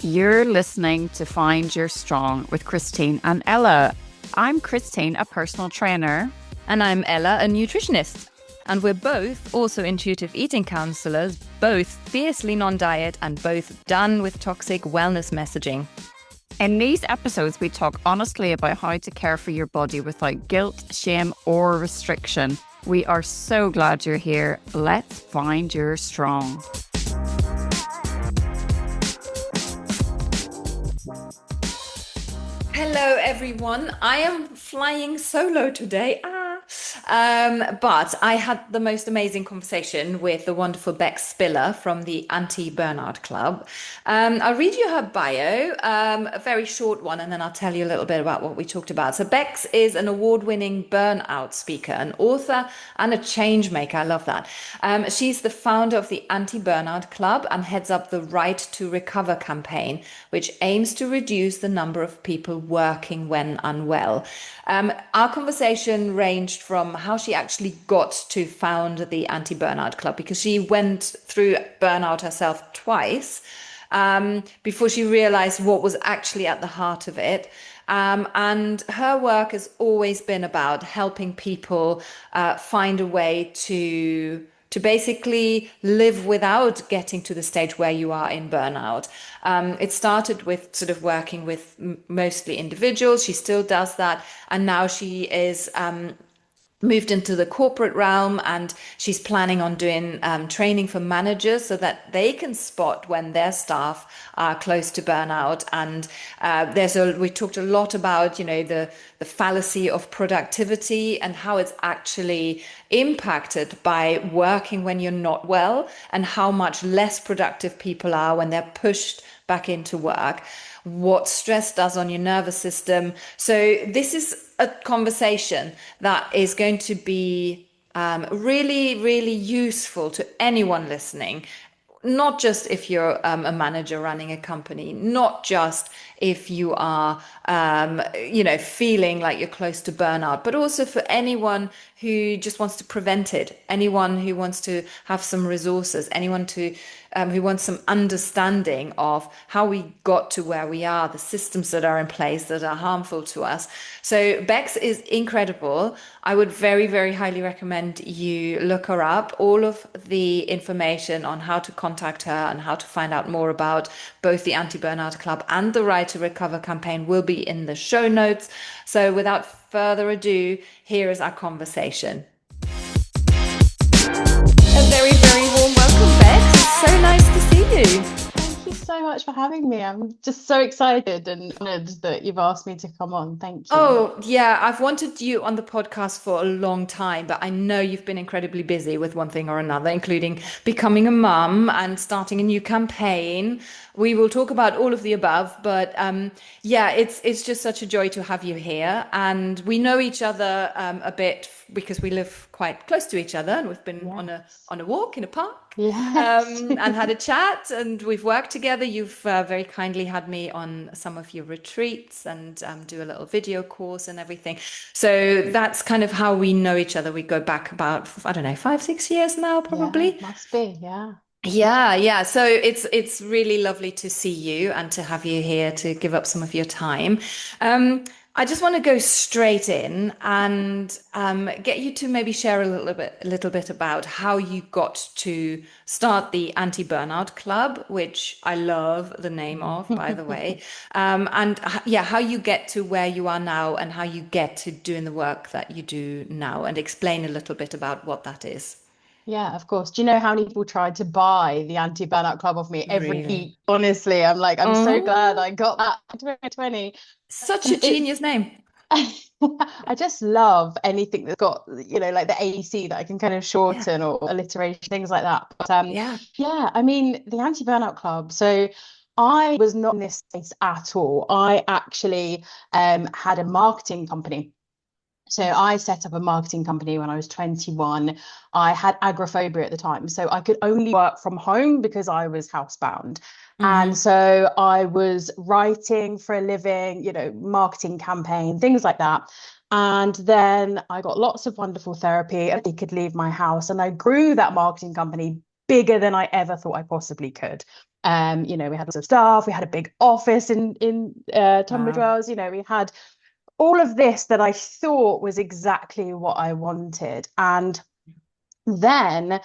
You're listening to Find Your Strong with Christine and Ella. I'm Christine, a personal trainer. And I'm Ella, a nutritionist. And we're both also intuitive eating counselors, both fiercely non-diet and both done with toxic wellness messaging. In these episodes, we talk honestly about how to care for your body without guilt, shame, or restriction. We are so glad you're here. Let's find your strong. Hello, everyone. I am flying solo today. But I had the most amazing conversation with the wonderful Bex Spiller from the Anti-Burnout Club. I'll read you her bio, a very short one, and then I'll tell you a little bit about what we talked about. So Bex is an award-winning burnout speaker, an author, and a change maker. I love that. She's the founder of the Anti-Burnout Club and heads up the Right to Recover campaign, which aims to reduce the number of people working when unwell. Our conversation ranged from how she actually got to found the Anti-Burnout Club, because she went through burnout herself twice before she realized what was actually at the heart of it. And her work has always been about helping people find a way to basically live without getting to the stage where you are in burnout. It started with sort of working with mostly individuals. She still does that. And now she is moved into the corporate realm, and she's planning on doing training for managers so that they can spot when their staff are close to burnout. And we talked a lot about, the fallacy of productivity and how it's actually impacted by working when you're not well, and how much less productive people are when they're pushed back into work, what stress does on your nervous system. So this is a conversation that is going to be really, really useful to anyone listening. Not just if you're a manager running a company, not just if you are, feeling like you're close to burnout, but also for anyone who just wants to prevent it, anyone who wants to have some resources, anyone who wants some understanding of how we got to where we are, the systems that are in place that are harmful to us. So Bex is incredible. I would very, very highly recommend you look her up. All of the information on how to contact her and how to find out more about both the Anti-Burnout Club and the Right to Recover campaign will be in the show notes. So without further ado, here is our conversation. A very, very warm welcome, Bex. It's so nice to see you. Thank you so much for having me. I'm just so excited and honored that you've asked me to come on. Thank you. Oh, yeah, I've wanted you on the podcast for a long time, but I know you've been incredibly busy with one thing or another, including becoming a mum and starting a new campaign. We will talk about all of the above, but it's just such a joy to have you here. And we know each other a bit because we live quite close to each other, and we've been on a walk in a park. Yes. And had a chat, and we've worked together. You've very kindly had me on some of your retreats and do a little video course and everything. So that's kind of how we know each other. We go back about, 5-6 years now, probably. Yeah, must be, yeah. Yeah. So it's really lovely to see you and to have you here to give up some of your time. I just want to go straight in and get you to maybe share a little bit about how you got to start the Anti-Burnout Club, which I love the name of, by the way, and how you get to where you are now and how you get to doing the work that you do now, and explain a little bit about what that is. Yeah, of course. Do you know how many people tried to buy the Anti-Burnout Club off me every Really? week? Honestly, I'm so glad I got that in 2020. Such a genius name. I just love anything that's got, like the AC that I can kind of shorten or alliteration, things like that. But I mean, the Anti-Burnout Club. So I was not in this space at all. I actually had a marketing company. So I set up a marketing company when I was 21. I had agoraphobia at the time, so I could only work from home because I was housebound. And so I was writing for a living, marketing campaign, things like that. And then I got lots of wonderful therapy and I could leave my house. And I grew that marketing company bigger than I ever thought I possibly could. You know, we had lots of staff, we had a big office in Tunbridge Wells, you know, we had all of this that I thought was exactly what I wanted. And then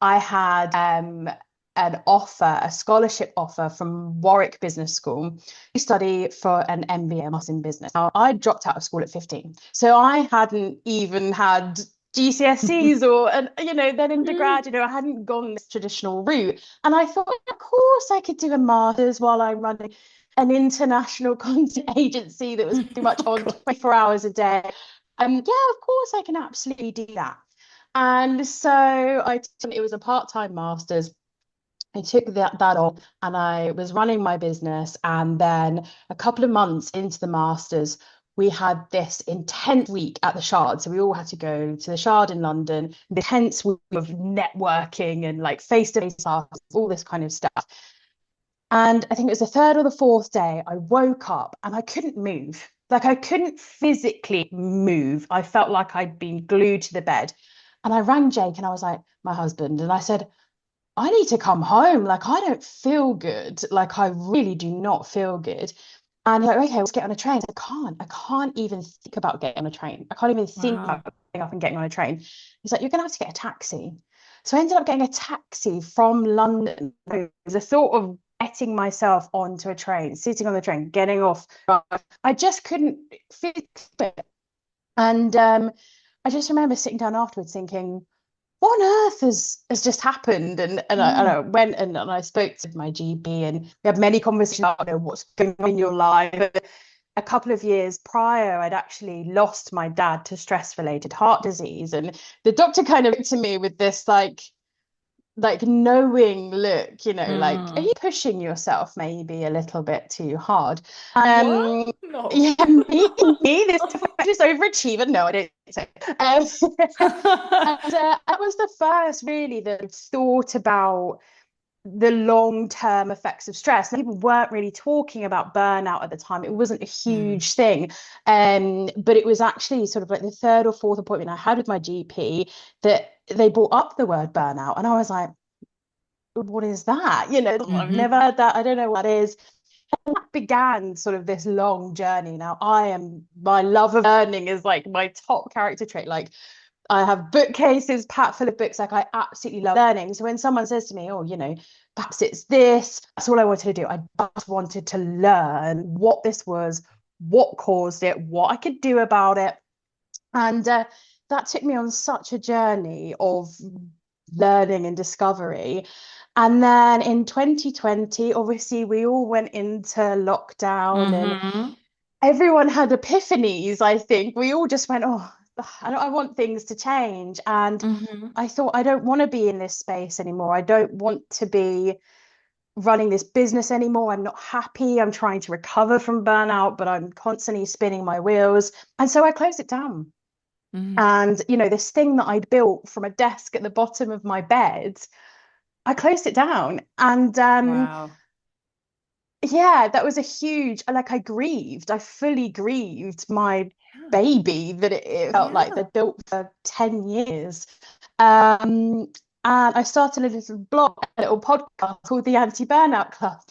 I had an offer, a scholarship offer from Warwick Business School to study for an MBA, Master's in Business. Now, I dropped out of school at 15, so I hadn't even had GCSEs or, and you know, then undergrad, you know, I hadn't gone this traditional route. And I thought, of course, I could do a master's while I'm running an international content agency that was pretty much on 24 hours a day. Yeah, of course, I can absolutely do that. And so it was a part-time master's. I took that on and I was running my business. And then a couple of months into the masters, we had this intense week at the Shard. So we all had to go to the Shard in London, the intense week of networking and like face-to-face classes, all this kind of stuff. And I think it was the third or the fourth day, I woke up and I couldn't move. Like I couldn't physically move. I felt like I'd been glued to the bed. And I rang Jake and I was like, my husband, and I said, I need to come home. Like, I don't feel good. Like, I really do not feel good. And he's like, okay, let's get on a train. I can't even think about getting on a train. I can't even think about getting up and getting on a train. He's like, you're going to have to get a taxi. So I ended up getting a taxi from London. The thought of getting myself onto a train, sitting on the train, getting off, I just couldn't fix it. And I just remember sitting down afterwards thinking, what on earth has just happened? And I went and I spoke to my GP and we had many conversations about, you know, what's going on in your life. A couple of years prior, I'd actually lost my dad to stress-related heart disease. And the doctor kind of looked at me with this like knowing look, you know, like, are you pushing yourself maybe a little bit too hard? No. Yeah, me this just overachiever. No, I don't think so. And that was the first really that I thought about the long-term effects of stress. People weren't really talking about burnout at the time. It wasn't a huge thing. But it was actually sort of like the third or fourth appointment I had with my GP that they brought up the word burnout. And I was like, what is that? You know, I've never heard that. I don't know what that is. And that began sort of this long journey. Now, my love of learning is like my top character trait. Like, I have bookcases packed full of books. Like, I absolutely love learning. So when someone says to me, oh, you know, perhaps it's this, that's all I wanted to do. I just wanted to learn what this was, what caused it, what I could do about it. And that took me on such a journey of learning and discovery. And then in 2020, obviously, we all went into lockdown and everyone had epiphanies, I think. We all just went, oh, I want things to change. And I thought, I don't want to be in this space anymore. I don't want to be running this business anymore. I'm not happy. I'm trying to recover from burnout, but I'm constantly spinning my wheels. And so I closed it down. And, you know, this thing that I'd built from a desk at the bottom of my bed, I closed it down. And yeah, that was a huge, like, I fully grieved my baby that it felt like they'd built for 10 years. And I started a little blog, a little podcast called the Anti-Burnout Club.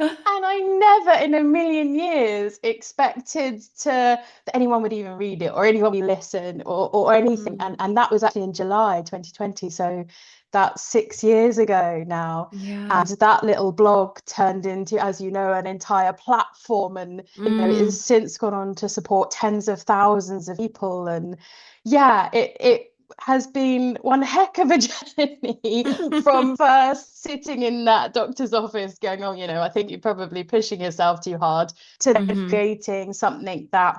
And I never in a million years expected that anyone would even read it or anyone would listen or anything. And that was actually in July 2020. So that's 6 years ago now. And that little blog turned into, as you know, an entire platform. And you know, it has since gone on to support tens of thousands of people. And yeah, it has been one heck of a journey from first sitting in that doctor's office going, oh, you know, I think you're probably pushing yourself too hard, to then creating something that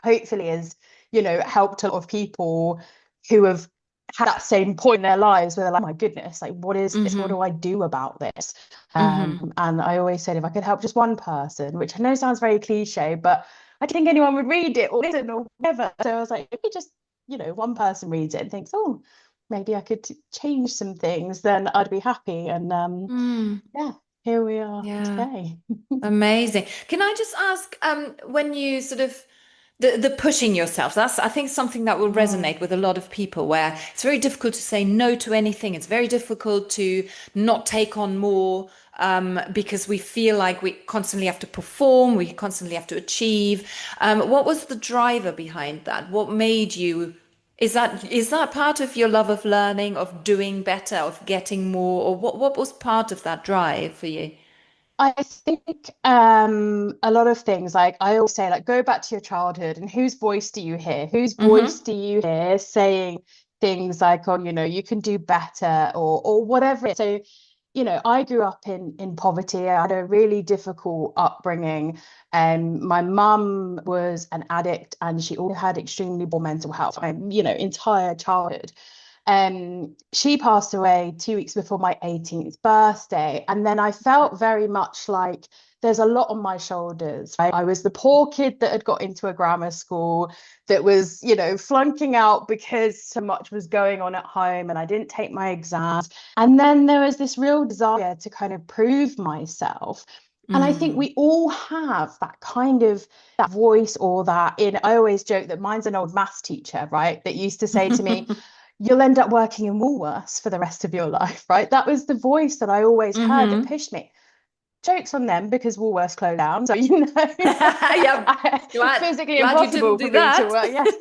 hopefully has, you know, helped a lot of people who have had that same point in their lives where they're like, oh my goodness, like, what is this? What do I do about this? And I always said, if I could help just one person, which I know sounds very cliche, but I don't think anyone would read it or listen or whatever. So I was like, if we just, you know, one person reads it and thinks, oh, maybe I could change some things, then I'd be happy. And yeah, here we are today. Amazing. Can I just ask, when you sort of The pushing yourself, that's I think something that will resonate with a lot of people, where it's very difficult to say no to anything. It's very difficult to not take on more, because we feel like we constantly have to perform, we constantly have to achieve. What was the driver behind that? What made you, is that part of your love of learning, of doing better, of getting more, or what was part of that drive for you? I think a lot of things, like I always say, like go back to your childhood and whose voice do you hear? Whose voice Mm-hmm. do you hear saying things like, oh, you can do better or whatever. So, I grew up in poverty. I had a really difficult upbringing. My mum was an addict and she also had extremely poor mental health, entire childhood. She passed away 2 weeks before my 18th birthday. And then I felt very much like there's a lot on my shoulders. I was the poor kid that had got into a grammar school that was, flunking out because so much was going on at home and I didn't take my exams. And then there was this real desire to kind of prove myself. And I think Mm. we all have that kind of that voice or that in, I always joke that mine's an old maths teacher, right? That used to say to me, you'll end up working in Woolworths for the rest of your life, right? That was the voice that I always heard that Mm-hmm. pushed me. Jokes on them because Woolworths closed down. So, Yeah, physically glad you didn't impossible for do me to that. work. Yes.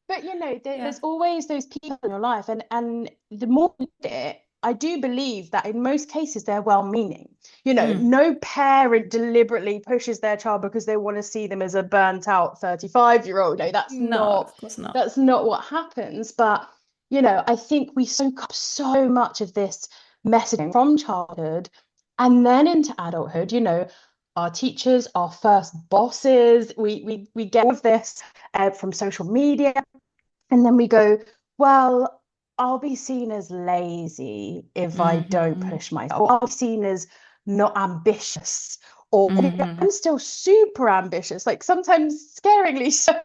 But Yeah. there's always those people in your life, and the more you do it, I do believe that in most cases they're well-meaning. Mm. No parent deliberately pushes their child because they want to see them as a burnt out 35-year-old. No, that's No, not of course not. that's not what happens. But I think we soak up so much of this messaging from childhood and then into adulthood. Our teachers, our first bosses, we get all of this from social media. And then we go, well, I'll be seen as lazy if I don't Mm-hmm. push myself. Or I'll be seen as not ambitious. Or Mm-hmm. I'm still super ambitious, like sometimes scaringly so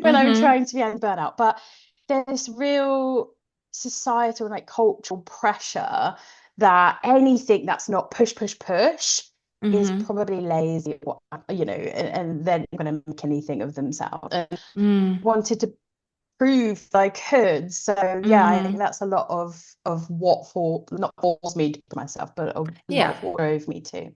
when I'm Mm-hmm. trying to be anti-burnout. But there's this real societal, like cultural pressure that anything that's not push, push, push is Mm-hmm. probably lazy, and they're not going to make anything of themselves. And Mm. wanted to prove I could. So yeah, I think Mm-hmm. that's a lot of what for not forced me to myself, but a lot Yeah. of what drove me to.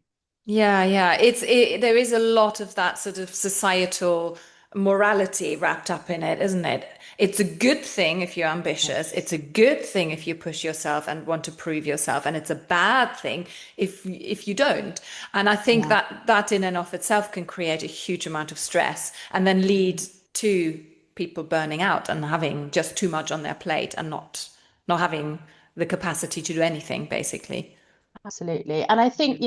Yeah, yeah. There is a lot of that sort of societal morality wrapped up in it, isn't it? It's a good thing if you're ambitious. Yes, It's a good thing if you push yourself and want to prove yourself, and it's a bad thing if you don't. And I think yeah, that in and of itself can create a huge amount of stress and then lead to people burning out and having just too much on their plate and not having the capacity to do anything, basically. absolutely. And I think,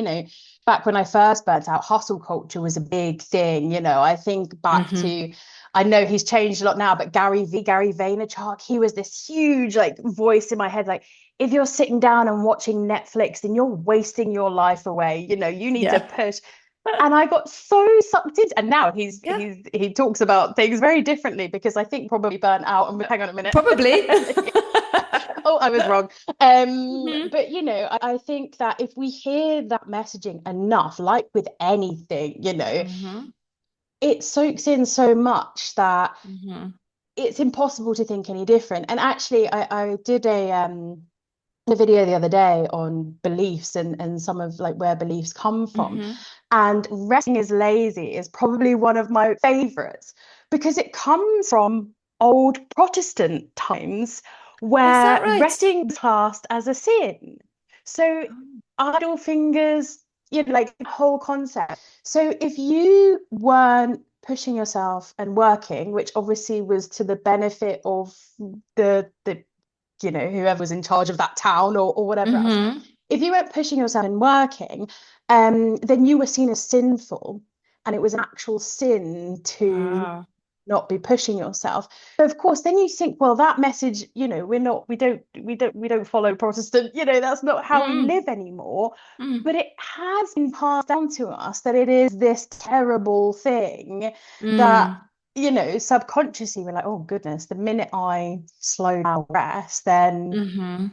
back when I first burnt out, hustle culture was a big thing. I think back Hmm. to, I know he's changed a lot now, but Gary Vaynerchuk, he was this huge like voice in my head, like, if you're sitting down and watching Netflix, then you're wasting your life away. You need to Yeah. push. And I got so sucked into, and now Yeah. he talks about things very differently because I think probably burnt out. And hang on a minute. Probably. Oh, I was wrong. Hmm. But I think that if we hear that messaging enough, like with anything, Hmm. it soaks in so much that Hmm. it's impossible to think any different. And actually, I did a video the other day on beliefs and some of like where beliefs come from. Hmm. And resting is lazy is probably one of my favorites because it comes from old Protestant times Is that where right? resting was classed as a sin. So idle fingers, like the whole concept. So if you weren't pushing yourself and working, which obviously was to the benefit of the whoever was in charge of that town or whatever else. Hmm. If you weren't pushing yourself and working, then you were seen as sinful, and it was an actual sin to Wow. not be pushing yourself. But of course, then you think, well, that message, we don't follow Protestant, that's not how we Mm. live anymore. Mm. But it has been passed down to us that it is this terrible thing that, Mm. subconsciously we're like, oh goodness, the minute I slow down, rest, then Hmm.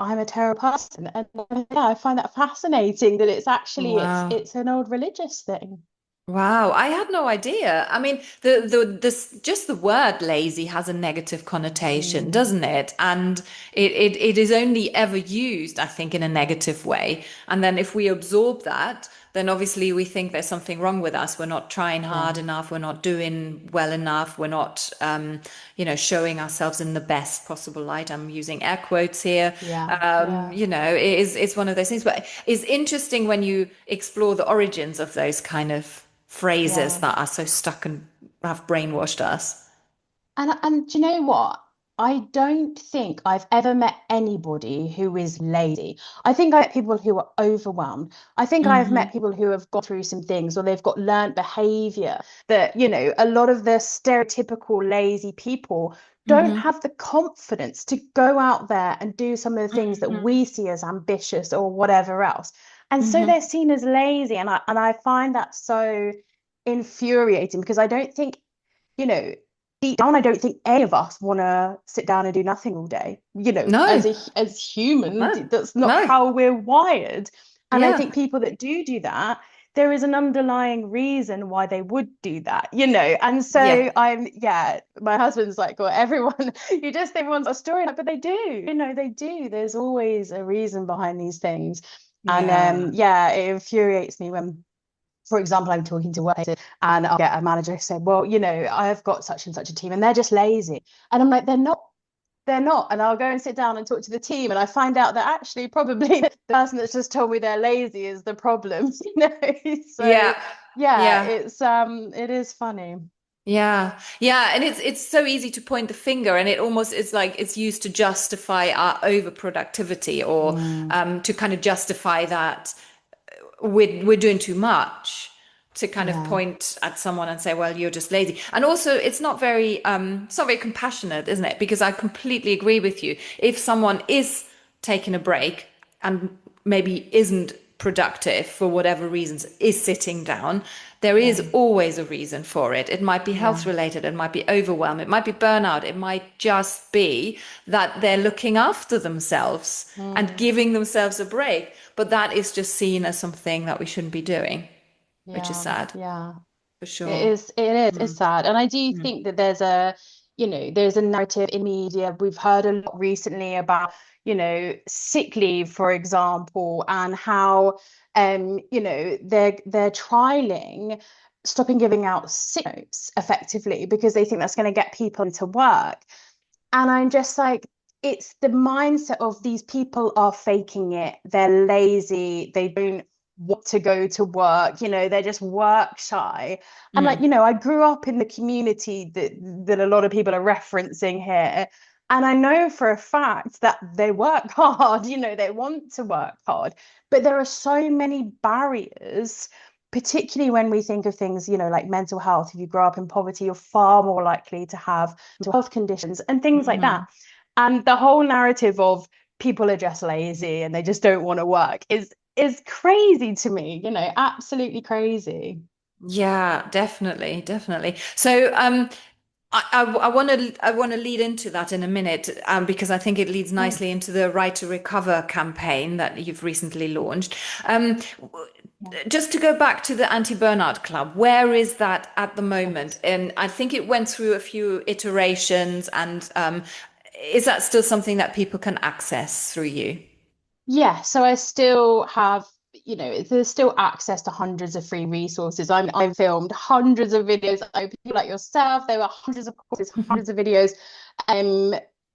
I'm a terrible person. And yeah, I find that fascinating that it's actually it's Wow. it's an old religious thing. Wow, I had no idea. I mean, just the word lazy has a negative connotation, Mm, doesn't it? And it is only ever used, I think, in a negative way. And then if we absorb that, then obviously we think there's something wrong with us. We're not trying hard yeah, enough. We're not doing well enough. We're not, showing ourselves in the best possible light. I'm using air quotes here. yeah, yeah, It's one of those things. But it's interesting when you explore the origins of those kind of phrases yeah. that are so stuck and have brainwashed us. And do you know what? I don't think I've ever met anybody who is lazy. I think I met people who are overwhelmed. I think I've Hmm. met people who have gone through some things or they've got learned behavior that, a lot of the stereotypical lazy people don't Hmm. have the confidence to go out there and do some of the things that Hmm. we see as ambitious or whatever else. And so Hmm. they're seen as lazy. And I find that so infuriating because I don't think, you know, deep down, I don't think any of us want to sit down and do nothing all day. No, As humans, no, that's not no. how we're wired. And I Yeah, think people that do that, there is an underlying reason why they would do that, And yeah, so yeah, my husband's like, well, everyone, you just think everyone's a story, but they do, they do. There's always a reason behind these things. And yeah. yeah, it infuriates me when, for example, I'm talking to work and I'll get a manager say, well, I've got such and such a team and they're just lazy. And I'm like, they're not. And I'll go and sit down and talk to the team. And I find out that actually probably the person that's just told me they're lazy is the problem, So Yeah, yeah, yeah, it is funny. yeah, yeah. And it's so easy to point the finger, and it almost is like it's used to justify our overproductivity or Mm, to kind of justify that we're doing too much, to kind of yeah, point at someone and say, well, you're just lazy. And also it's not very compassionate, isn't it? Because I completely agree with you. If someone is taking a break and maybe isn't productive for whatever reasons, is sitting down, there yeah, is always a reason for it. It might be yeah. health related, it might be overwhelm, it might be burnout, it might just be that they're looking after themselves and Mm, giving themselves a break. But that is just seen as something that we shouldn't be doing, which is yeah, sad yeah. for It sure. is, it is, it's Mm. sad. And I do Mm. think that there's a narrative in media. We've heard a lot recently about, sick leave, for example, and how they're trialing stopping giving out sick notes effectively because they think that's going to get people into work. And I'm just like, it's the mindset of these people are faking it. They're lazy. They don't want to go to work. They're just work shy. And like, Mm. I grew up in the community that a lot of people are referencing here. And I know for a fact that they work hard, they want to work hard. But there are so many barriers, particularly when we think of things, like mental health. If you grow up in poverty, you're far more likely to have mental health conditions and things like that. Mhm. And the whole narrative of people are just lazy and they just don't want to work is crazy to me, absolutely crazy. Yeah, definitely, definitely. So, I want to lead into that in a minute, because I think it leads Mm, nicely into the Right to Recover campaign that you've recently launched. Um, yeah. just to go back to the Anti-Burnout Club, where is that at the moment? Yes. And I think it went through a few iterations, and is that still something that people can access through you? Yeah, so I still have, there's still access to hundreds of free resources. I've filmed hundreds of videos. I people like yourself, there were hundreds of courses, hundreds of videos. Um,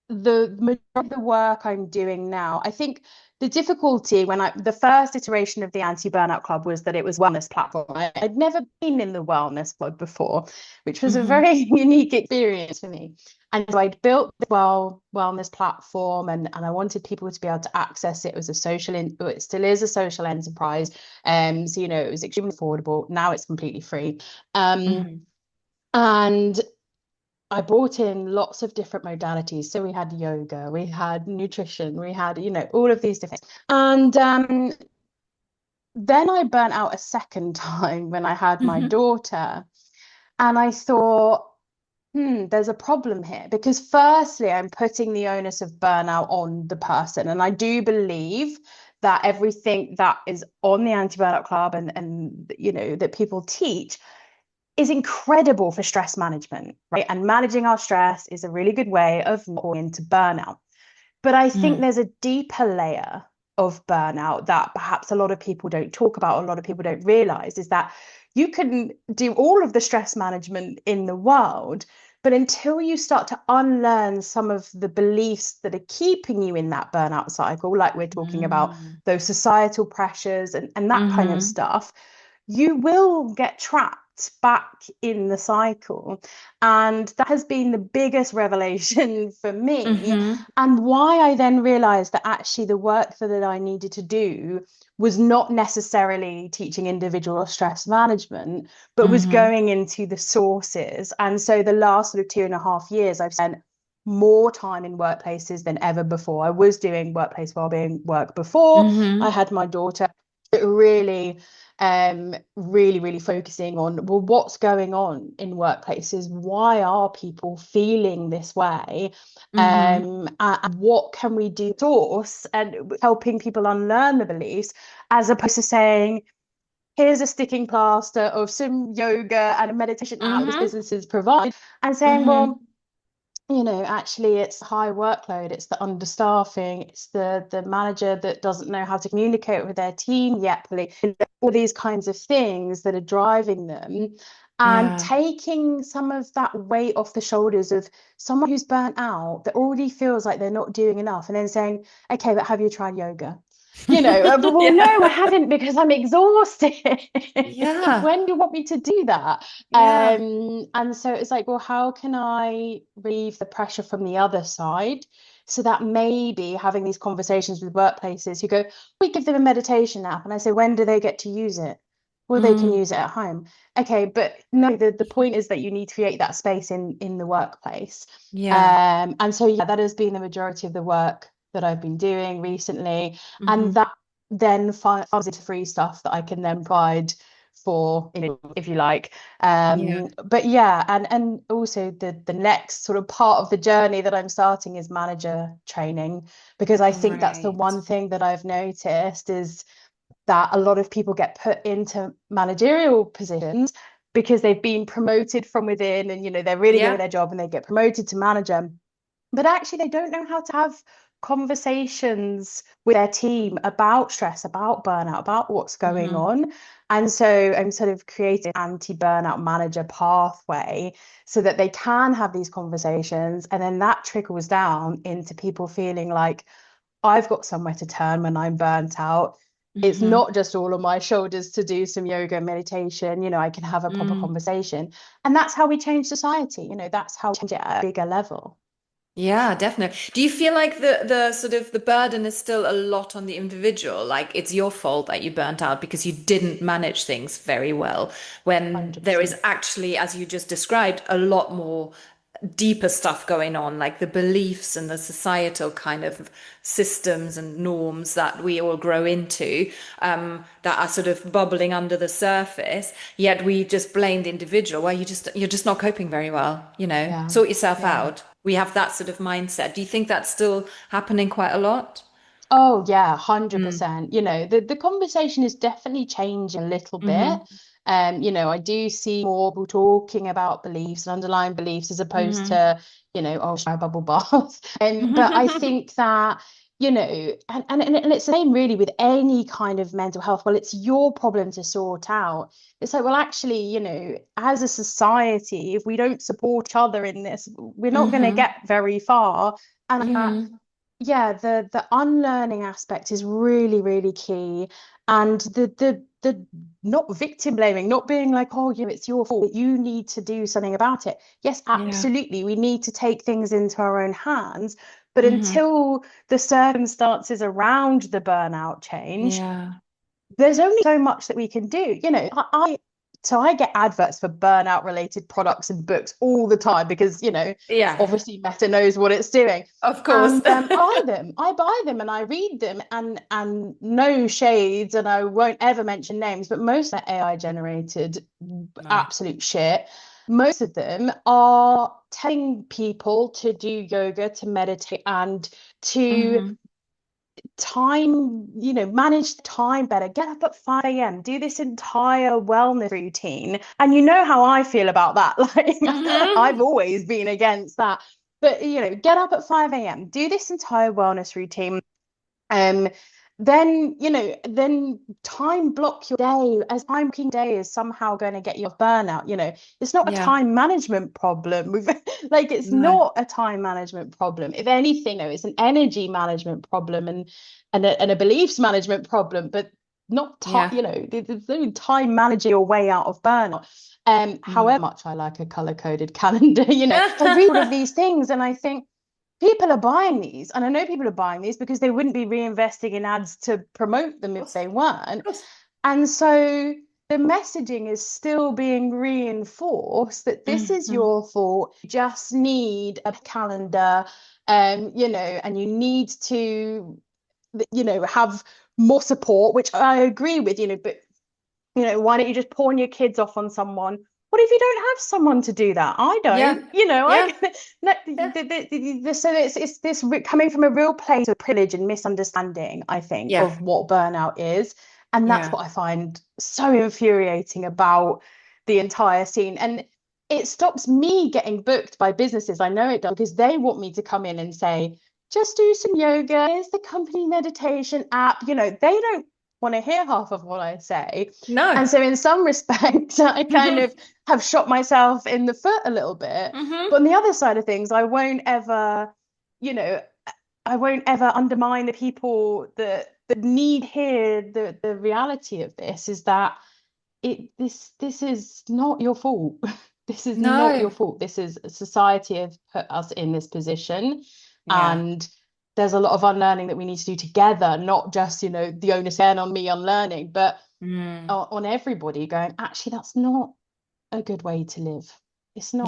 the majority of the work I'm doing now, I think the difficulty the first iteration of the Anti-Burnout Club was that it was a wellness platform. I'd never been in the wellness club before, which was a Hmm. very unique experience for me. And so I'd built the wellness platform and I wanted people to be able to access it. It was it still is a social enterprise. So it was extremely affordable. Now it's completely free. Hmm. And I brought in lots of different modalities. So we had yoga, we had nutrition, we had, all of these different things. And then I burnt out a second time when I had my Hmm. daughter. And I thought, there's a problem here because firstly, I'm putting the onus of burnout on the person. And I do believe that everything that is on the Anti-Burnout Club and you know that people teach is incredible for stress management, right? And managing our stress is a really good way of going into burnout. But I think there's a deeper layer of burnout that perhaps a lot of people don't talk about, a lot of people don't realize, is that you can do all of the stress management in the world, but until you start to unlearn some of the beliefs that are keeping you in that burnout cycle, like we're talking about those societal pressures and that kind of stuff, you will get trapped back in the cycle. And that has been the biggest revelation for me, and why I then realized that actually the work that I needed to do was not necessarily teaching individual stress management, but was going into the sources. And so the last sort of 2.5 years, I've spent more time in workplaces than ever before. I was doing workplace wellbeing work before I had my daughter. It really really focusing on, well, what's going on in workplaces? Why are people feeling this way? And what can we do to source, and helping people unlearn the beliefs, as opposed to saying, here's a sticking plaster of some yoga and a meditation app that businesses provide, and saying, well, you know, actually it's high workload, it's the understaffing, it's the manager that doesn't know how to communicate with their team yet, all these kinds of things that are driving them, and taking some of that weight off the shoulders of someone who's burnt out, that already feels like they're not doing enough, and then saying, okay, but have you tried yoga? You know, well, no, I haven't, because I'm exhausted. When do you want me to do that? And so it's like, well, how can I relieve the pressure from the other side, so that maybe having these conversations with workplaces who go, we give them a meditation app, and I say, when do they get to use it? Well, they can use it at home. Okay, but no, the point is that you need to create that space in the workplace. And so that has been the majority of the work that I've been doing recently, and that then falls into free stuff that I can then provide for, you know, if you like. But yeah, and also the next sort of part of the journey that I'm starting is manager training, because I think that's the one thing that I've noticed, is that a lot of people get put into managerial positions because they've been promoted from within, and you know, they're really good at their job and they get promoted to manager, but actually they don't know how to have conversations with their team about stress, about burnout, about what's going on. And so I'm sort of creating an anti-burnout manager pathway so that they can have these conversations, and then that trickles down into people feeling like, I've got somewhere to turn when I'm burnt out. It's not just all on my shoulders to do some yoga and meditation, you know, I can have a proper conversation. And that's how we change society, you know, that's how we change it at a bigger level. Yeah, definitely. Do you feel like the sort of the burden is still a lot on the individual? Like it's your fault that you burnt out because you didn't manage things very well, when 100%. there is actually, as you just described, a lot more deeper stuff going on, like the beliefs and the societal kind of systems and norms that we all grow into, that are sort of bubbling under the surface. Yet we just blame the individual. Well, you're just not coping very well, you know, sort yourself out. We have that sort of mindset. Do you think that's still happening quite a lot? Oh yeah, 100%. You know, the conversation is definitely changing a little bit. You know, I do see more people talking about beliefs and underlying beliefs, as opposed to, you know, oh, should I bubble bath? But I think that, you know, and it's the same really with any kind of mental health. Well, it's your problem to sort out. It's like, well, actually, you know, as a society, if we don't support each other in this, we're not going to get very far. And yeah, the unlearning aspect is really key, and the not victim blaming, not being like, oh, you know, it's your fault, you need to do something about it. Yes, absolutely, we need to take things into our own hands, but until the circumstances around the burnout change, there's only so much that we can do. You know, I get adverts for burnout related products and books all the time, because, you know, obviously Meta knows what it's doing. Of course. And I buy them and I read them, and no shades, and I won't ever mention names, but most are AI generated absolute shit. Most of them are telling people to do yoga, to meditate, and to time, manage time better, get up at 5 a.m., do this entire wellness routine. And you know how I feel about that. Like I've always been against that. But get up at 5 a.m., do this entire wellness routine. Then time block your day, as time blocking day is somehow going to get you off burnout. It's not a time management problem. It's not a time management problem. If anything, it's an energy management problem and a beliefs management problem, but not time. There's no time managing your way out of burnout. However much I like a color-coded calendar, I read all of these things and I think, people are buying these, and I know people are buying these because they wouldn't be reinvesting in ads to promote them if they weren't. And so the messaging is still being reinforced that this is your fault. You just need a calendar, and you need to, have more support, which I agree with, but why don't you just pawn your kids off on someone? What if you don't have someone to do that? I don't, so it's this coming from a real place of privilege and misunderstanding, I think, of what burnout is. And that's what I find so infuriating about the entire scene. And it stops me getting booked by businesses. I know it does, because they want me to come in and say, just do some yoga. Here's the company meditation app. They don't want to hear half of what I say. No. And so in some respects, I kind of have shot myself in the foot a little bit. But on the other side of things, I won't ever undermine the people that need here. The reality of this is that this is not your fault. This is not your fault. This is society have put us in this position. And there's a lot of unlearning that we need to do together, not just, the onus then on me unlearning, but on everybody going, actually, that's not a good way to live. It's not.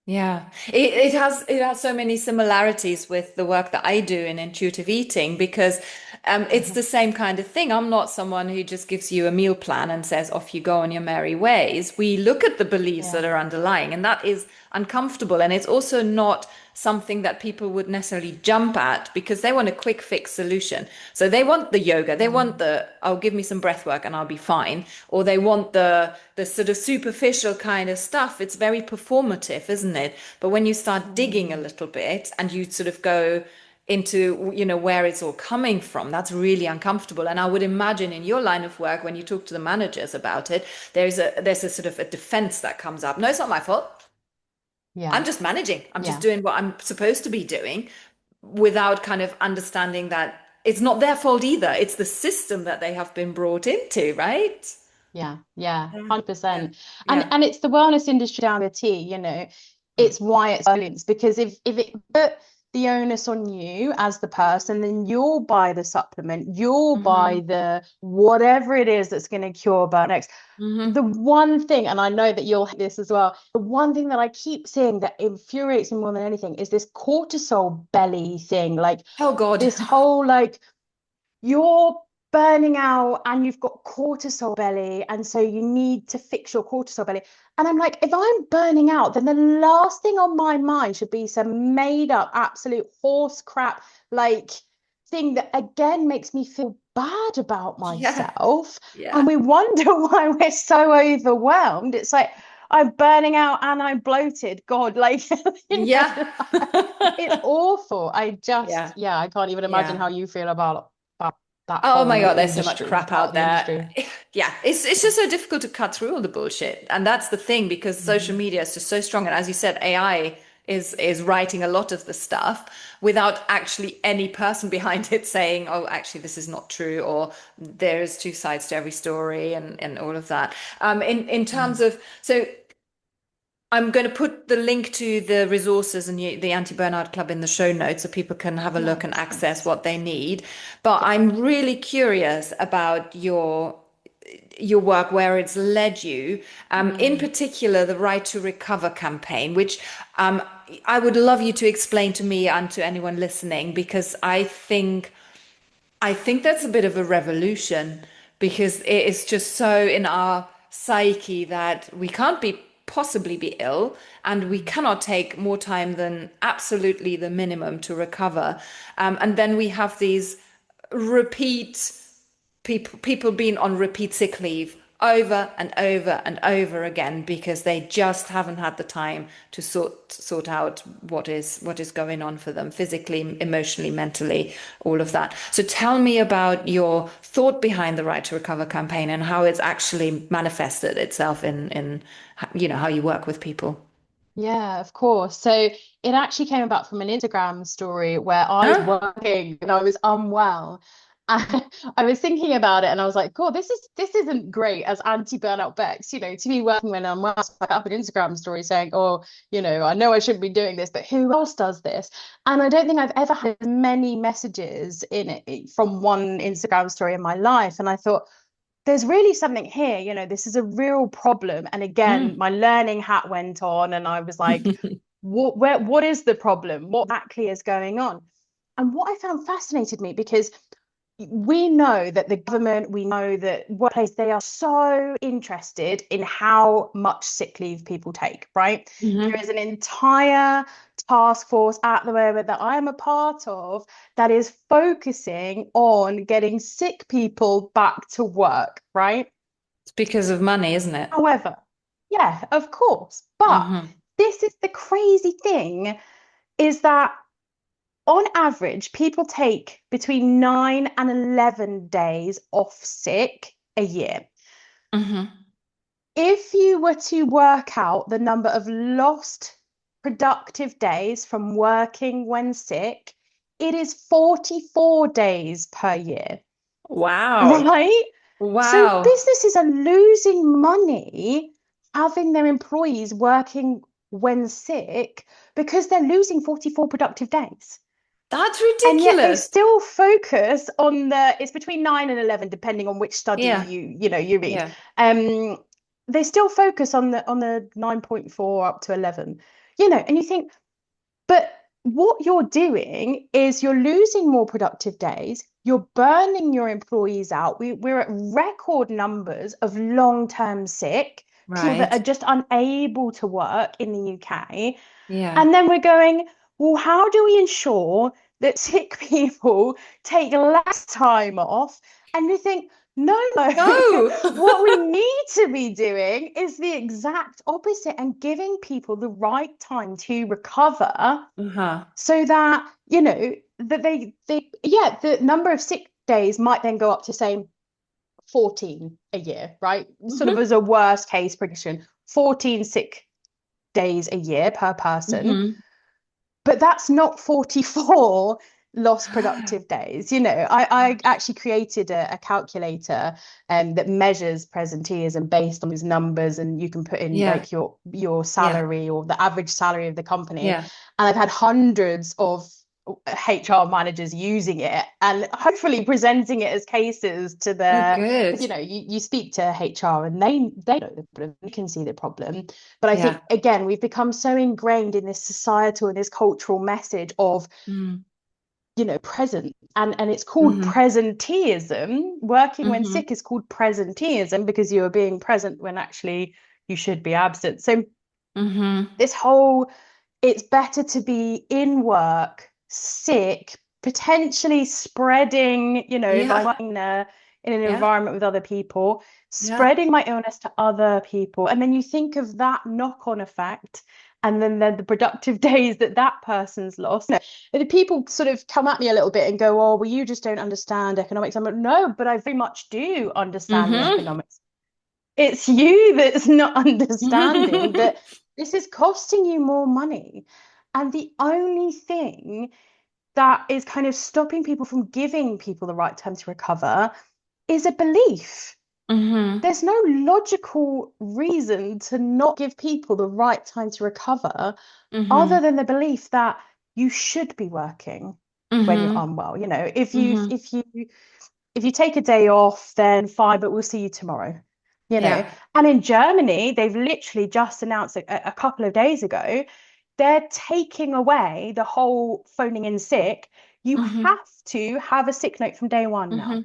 Yeah. It has so many similarities with the work that I do in intuitive eating, because it's the same kind of thing. I'm not someone who just gives you a meal plan and says, off you go on your merry ways. We look at the beliefs that are underlying, and that is uncomfortable. And it's also not something that people would necessarily jump at because they want a quick fix solution. So they want the yoga, they want I'll give me some breath work and I'll be fine. Or they want the sort of superficial kind of stuff. It's very performative, isn't it? But when you start digging a little bit and you sort of go into, where it's all coming from, that's really uncomfortable. And I would imagine in your line of work, when you talk to the managers about it, there's a sort of a defense that comes up. No, it's not my fault. I'm just managing. I'm just doing what I'm supposed to be doing, without kind of understanding that it's not their fault either. It's the system that they have been brought into, right? 100%. And it's the wellness industry down the T, it's why it's violence, because if it put the onus on you as the person, then you'll buy the supplement, you'll buy the whatever it is that's going to cure burnout. The one thing, and I know that you'll hate this as well, the one thing that I keep seeing that infuriates me more than anything is this cortisol belly thing. Like, oh God, this whole you're burning out and you've got cortisol belly, and so you need to fix your cortisol belly. And I'm like, if I'm burning out, then the last thing on my mind should be some made up absolute horse crap thing that again makes me feel bad about myself. And we wonder why we're so overwhelmed. It's like, I'm burning out and I'm bloated. God, it's awful. I can't even imagine how you feel about that. Oh my God, there's so much crap out there. It's just so difficult to cut through all the bullshit. And that's the thing, because social media is just so strong. And as you said, AI is writing a lot of the stuff without actually any person behind it saying, oh, actually, this is not true, or there's two sides to every story, and all of that. In terms of, so I'm going to put the link to the resources and the Anti-Burnout Club in the show notes so people can have a look and access what they need. But I'm really curious about your work, where it's led you, in particular, the Right to Recover campaign, which I would love you to explain to me and to anyone listening, because I think that's a bit of a revolution, because it is just so in our psyche that we can't possibly be ill, and we cannot take more time than absolutely the minimum to recover. And then we have these repeat people being on repeat sick leave over and over and over again because they just haven't had the time to sort out what is going on for them physically, emotionally, mentally, all of that. So tell me about your thought behind the Right to Recover campaign and how it's actually manifested itself in how you work with people. Yeah, of course. So it actually came about from an Instagram story where I was Huh? working and I was unwell. And I was thinking about it and I was like, God, this isn't great as anti-burnout Bex, to be working when I'm well. So I put up an Instagram story saying, oh, I know I shouldn't be doing this, but who else does this? And I don't think I've ever had as many messages in it from one Instagram story in my life. And I thought, there's really something here, this is a real problem. And again, Mm. my learning hat went on and I was like, what is the problem? What exactly is going on? And what I found fascinated me, because we know that the government, we know that workplace, they are so interested in how much sick leave people take, right? There is an entire task force at the moment that I am a part of that is focusing on getting sick people back to work, right? It's because of money, isn't it? However, yeah, of course. But this is the crazy thing, is that on average, people take between 9 and 11 days off sick a year. If you were to work out the number of lost productive days from working when sick, it is 44 days per year. Wow. Right? So Wow. businesses are losing money having their employees working when sick because they're losing 44 productive days. That's And yet they ridiculous. still focus on it's between 9 and 11, depending on which study Yeah. you read. Yeah. They still focus on the 9.4 up to 11, and you think, but what you're doing is you're losing more productive days. You're burning your employees out. We're at record numbers of long-term sick, people that Right. are just unable to work in the UK. Yeah. And then we're going, well, how do we ensure that sick people take less time off? And you think, no, No. what we need to be doing is the exact opposite and giving people the right time to recover so that, that yeah, the number of sick days might then go up to, say, 14 a year, right? Sort of as a worst case prediction, 14 sick days a year per person. But that's not 44 lost productive days. I actually created a calculator that measures presenteeism based on these numbers, and you can put in Yeah. like your Yeah. salary or the average salary of the company. Yeah. And I've had hundreds of HR managers using it and hopefully presenting it as cases to Oh, their, good. you speak to HR and they know the problem, you can see the problem. But I Yeah. think, again, we've become so ingrained in this societal and this cultural message of, present, and it's called presenteeism. Working when sick is called presenteeism because you are being present when actually you should be absent. So this whole, it's better to be in work, sick, potentially spreading, if I'm Yeah. working in an Yeah. environment with other people, Yeah. spreading my illness to other people. And then you think of that knock-on effect, and then the productive days that person's lost. The people sort of come at me a little bit and go, oh, well, you just don't understand economics. I'm like, no, but I very much do understand the economics. It's you that's not understanding that this is costing you more money. And the only thing that is kind of stopping people from giving people the right time to recover is a belief. There's no logical reason to not give people the right time to recover other than the belief that you should be working when you're unwell. If you take a day off, then fine, but we'll see you tomorrow. Yeah. And in Germany, they've literally just announced a couple of days ago, they're taking away the whole phoning in sick. You have to have a sick note from day one now.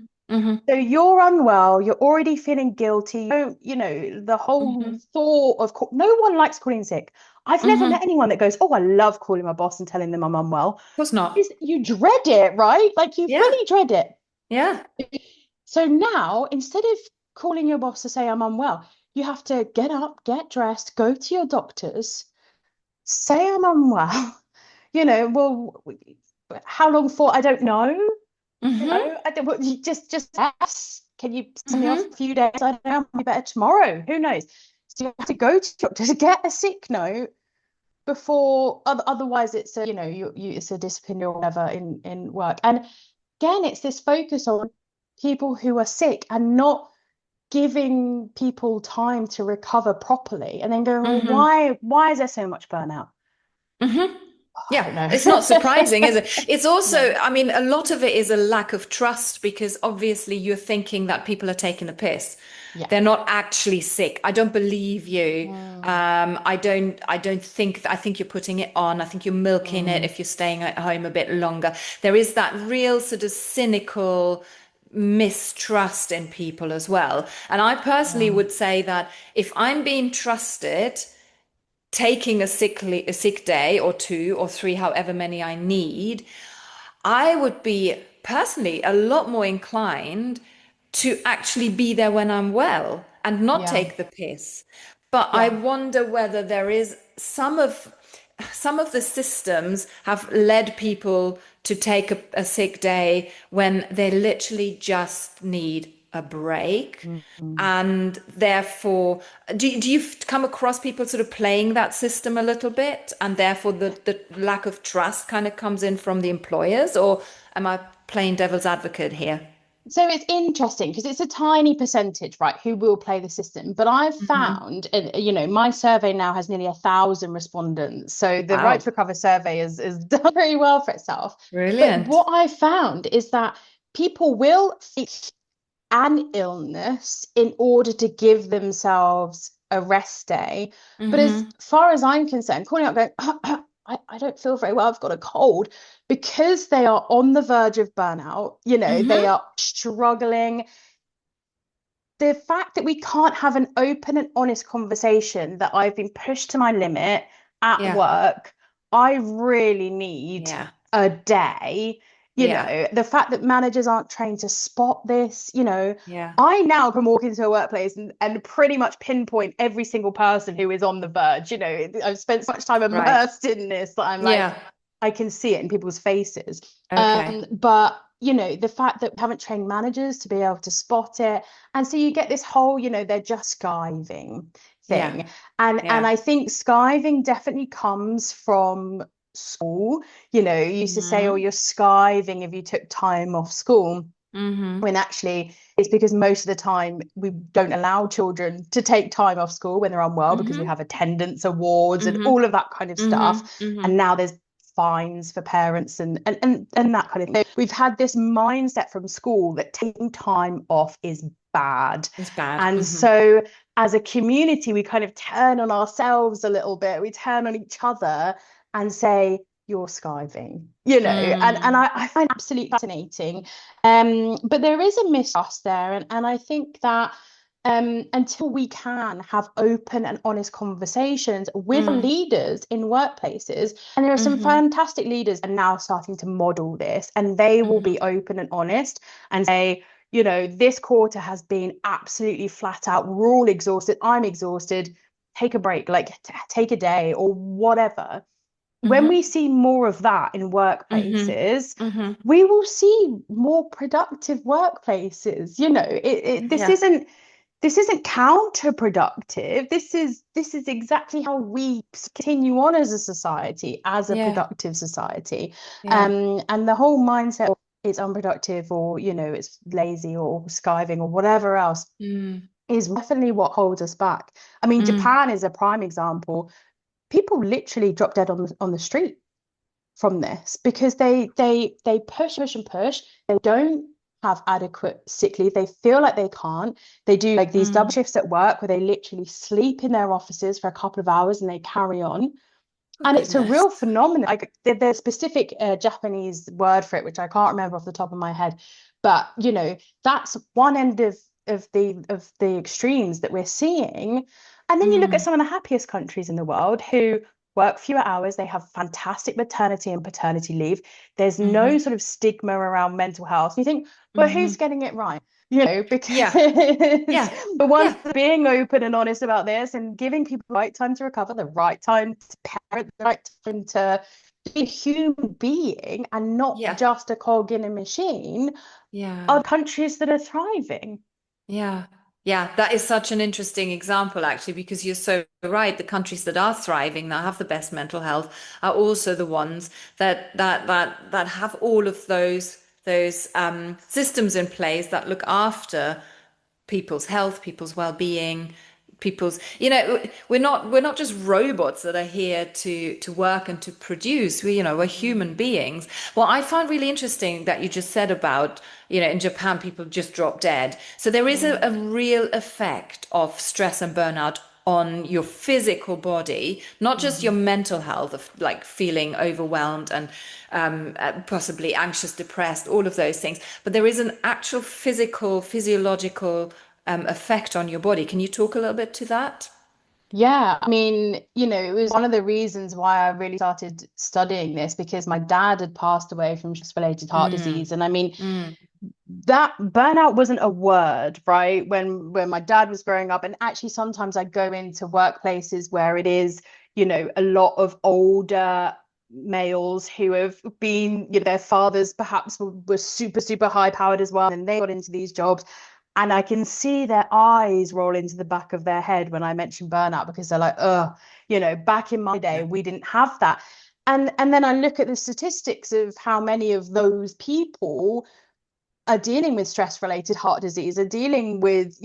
So you're unwell, you're already feeling guilty. The whole thought of no one likes calling sick. I've never met anyone that goes, oh, I love calling my boss and telling them I'm unwell. Of course not. You dread it, right? Like you Yeah. fully dread it. Yeah. So now, instead of calling your boss to say I'm unwell, you have to get up, get dressed, go to your doctors, say I'm unwell. Well, how long for? I don't know. Mm-hmm. I don't, well, just ask. Can you send me off Mm-hmm. a few days? I don't know. I'll be better tomorrow. Who knows? So you have to go to your doctor to get a sick note before. Otherwise, it's a it's a disciplinary or whatever in work. And again, it's this focus on people who are sick and not giving people time to recover properly, and then going, well, Mm-hmm. why is there so much burnout? Mm-hmm. I Yeah, don't know. it's not surprising, is it? It's also, No. I mean, a lot of it is a lack of trust because obviously you're thinking that people are taking the piss. Yeah. They're not actually sick. I don't believe you. Mm, I don't think, I think you're putting it on. I think you're milking it mm, if you're staying at home a bit longer. There is that real sort of cynical mistrust in people as well. And I personally yeah. would say that if I'm being trusted, taking a sick day or two or three, however many I need, I would be personally a lot more inclined to actually be there when I'm well and not Yeah. take the piss. But I Yeah. wonder whether there is some of the systems have led people to take a sick day when they literally just need a break. Mm. And therefore, do you come across people sort of playing that system a little bit? And therefore, the lack of trust kind of comes in from the employers? Or am I playing devil's advocate here? So it's interesting because it's a tiny percentage, right, who will play the system. But I've Hmm. found, and my survey now has nearly 1,000 respondents. So the Right Wow, to Recover survey is done very well for itself. But brilliant. what I found is that people will fake an illness in order to give themselves a rest day. But as Hmm. far as I'm concerned, calling up going, I don't feel very well, I've got a cold, because they are on the verge of burnout, they Hmm. are struggling. The fact that we can't have an open and honest conversation that I've been pushed to my limit at Yeah, work, I really need yeah, a day. yeah, The fact that managers aren't trained to spot this, yeah. I now can walk into a workplace and pretty much pinpoint every single person who is on the verge. I've spent so much time Right. immersed in this that I'm like, Yeah. I can see it in people's faces. Okay. But the fact that we haven't trained managers to be able to spot it, and so you get this whole, they're just skiving Yeah. thing, and Yeah. I think skiving definitely comes from school. You used to say, oh, Hmm. you're skiving if you took time off school, Hmm. when actually it's because most of the time we don't allow children to take time off school when they're unwell, because we Hmm. have attendance awards and Hmm. all of that kind of Hmm. stuff. Hmm. And now there's fines for parents and that kind of thing. So we've had this mindset from school that taking time off is bad. It's bad. And Hmm. so as a community, we kind of turn on ourselves a little bit. We turn on each other and say, you're skiving, and Mm. I find absolutely fascinating. But there is a mistrust there, and I think that until we can have open and honest conversations with Mm. leaders in workplaces, and there are some Hmm. fantastic leaders are now starting to model this, and they will Hmm. be open and honest and say, this quarter has been absolutely flat out. We're all exhausted. I'm exhausted. Take a break, like take a day or whatever. When we Hmm. see more of that in Hmm. workplaces, Hmm. we will see more productive workplaces. This Yeah. isn't counterproductive. This is exactly how we continue on as a society, as a Yeah. productive society. Yeah. And the whole mindset of it's unproductive, or it's lazy or skiving or whatever else, Mm. is definitely what holds us back. I mean, Mm. Japan is a prime example. People literally drop dead on the street from this, because they push and push. They don't have adequate sick leave. They feel like they can't. They do like these double Mm. shifts at work where they literally sleep in their offices for a couple of hours and they carry on. Oh, And it's a real goodness. phenomenon. Like there's a specific Japanese word for it, which I can't remember off the top of my head. But that's one end of the extremes that we're seeing. And then you look at Mm. some of the happiest countries in the world who work fewer hours, they have fantastic maternity and paternity leave. There's Mm-hmm. no sort of stigma around mental health. You think, well, who's getting it right? You know, because the ones that are being open and honest about this and giving people the right time to recover, the right time to parent, the right time to be a human being and not just a cog in a machine, are countries that are thriving. Yeah, that is such an interesting example, actually, because you're so right. The countries that are thriving, that have the best mental health, are also the ones that have all of those systems in place that look after people's health, people's well-being, people's, we're not just robots that are here to work and to produce. We're human beings. Well, I found really interesting that you just said about, in Japan people just drop dead. So there is a real effect of stress and burnout on your physical body, not just your mental health of like feeling overwhelmed and possibly anxious, depressed, all of those things, but there is an actual physiological effect on your body. Can you talk a little bit to that? Yeah, I mean, it was one of the reasons why I really started studying this, because my dad had passed away from stress-related heart disease. And I mean, that burnout wasn't a word, right? When my dad was growing up, and actually sometimes I go into workplaces where it is, a lot of older males who have been, their fathers perhaps were super, super high powered as well, and they got into these jobs. And I can see their eyes roll into the back of their head when I mention burnout, because they're like, oh, back in my day, we didn't have that. And then I look at the statistics of how many of those people are dealing with stress-related heart disease, are dealing with,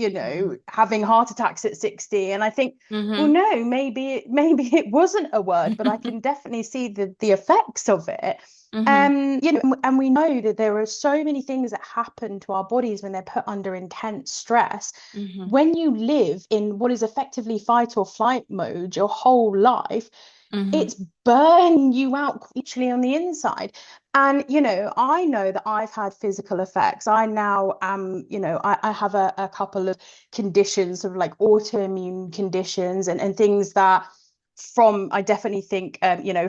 having heart attacks at 60. And I think, well, no, maybe it wasn't a word, but I can definitely see the effects of it. And we know that there are so many things that happen to our bodies when they're put under intense stress. When you live in what is effectively fight or flight mode your whole life, it's burning you out literally on the inside. And, I know that I've had physical effects. I now am, I have a couple of conditions, sort of like autoimmune conditions and things that I definitely think,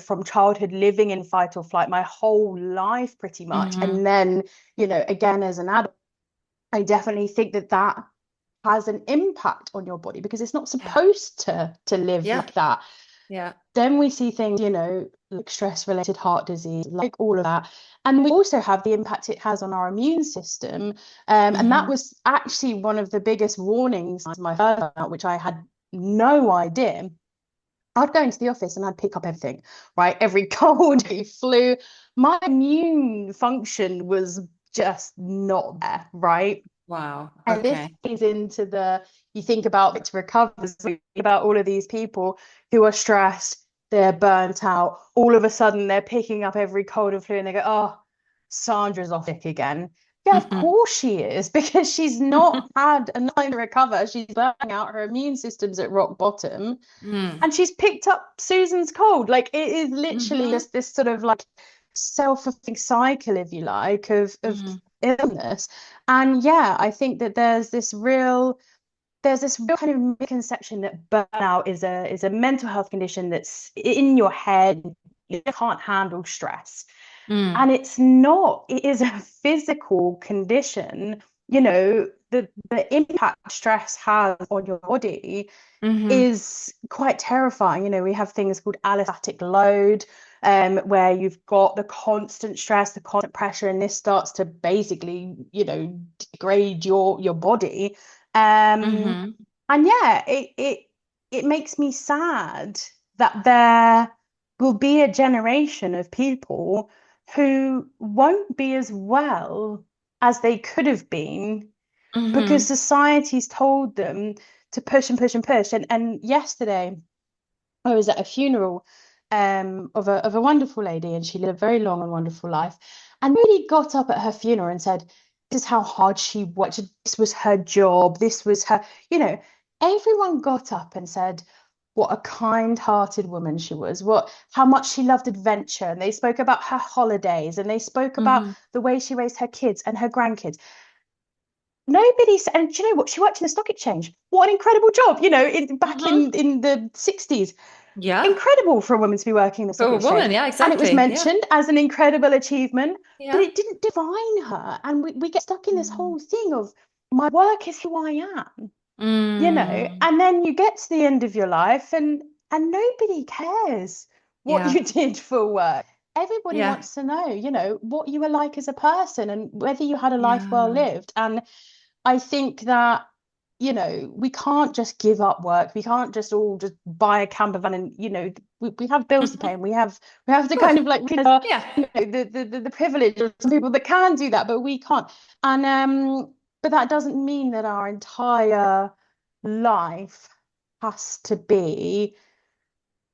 from childhood living in fight or flight my whole life pretty much. And then, again, as an adult, I definitely think that has an impact on your body, because it's not supposed to live like that. Then we see things, like stress-related heart disease, like all of that. And we also have the impact it has on our immune system. And that was actually one of the biggest warnings of my burnout, which I had no idea. I'd go into the office and I'd pick up everything, right? Every cold, every flu. My immune function was just not there, right? Wow. And this plays into you think about to recover, about all of these people who are stressed, they're burnt out. All of a sudden, they're picking up every cold and flu, and they go, "Oh, Sandra's off sick again." Yeah, of course she is, because she's not had enough time to recover. She's burning out. Her immune system's at rock bottom, and she's picked up Susan's cold. Like, it is literally just this sort of like self-fulfilling cycle, if you like, of illness. And yeah, I think that there's this real kind of misconception that burnout is a mental health condition that's in your head. You can't handle stress. And it's not. It is a physical condition. The impact stress has on your body is quite terrifying. We have things called allostatic load, where you've got the constant stress, the constant pressure, and this starts to basically, degrade your body. And yeah, it makes me sad that there will be a generation of people who won't be as well as they could have been, because society's told them to push and push and push. And yesterday I was at a funeral of a wonderful lady, and she lived a very long and wonderful life, and really got up at her funeral and said, this is how hard she worked, this was her job, this was her, everyone got up and said what a kind-hearted woman she was, how much she loved adventure, and they spoke about her holidays, and they spoke about the way she raised her kids and her grandkids. Nobody said, and do you know what? She worked in the stock exchange. What an incredible job, back in the 60s. Yeah. incredible for a woman to be working in the For stock a woman, exchange. yeah, And it was exactly. Yeah. mentioned as an incredible achievement, but Yeah. it didn't define her. And we get stuck in this Mm. whole thing of my work is who I am, Mm. and then you get to the end of your life and nobody cares what Yeah. you did for work. Everybody Yeah. wants to know, what you were like as a person and whether you had a life well Yeah. lived. And I think that, we can't just give up work. We can't just buy a camper van and, we have bills to pay, and we have to kind Good. of like, Yeah. the privilege of some people that can do that, but we can't. And but that doesn't mean that our entire life has to be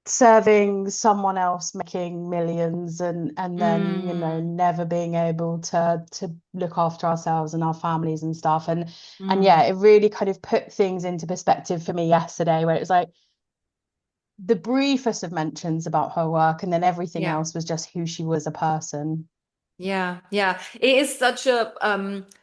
serving someone else making millions, and then Mm. never being able to look after ourselves and our families and stuff. And yeah, Mm. it really kind of put things into perspective for me yesterday, where it was like the briefest of mentions about her work, and then everything Yeah. else was just who she was as a person. Yeah, yeah. It is such a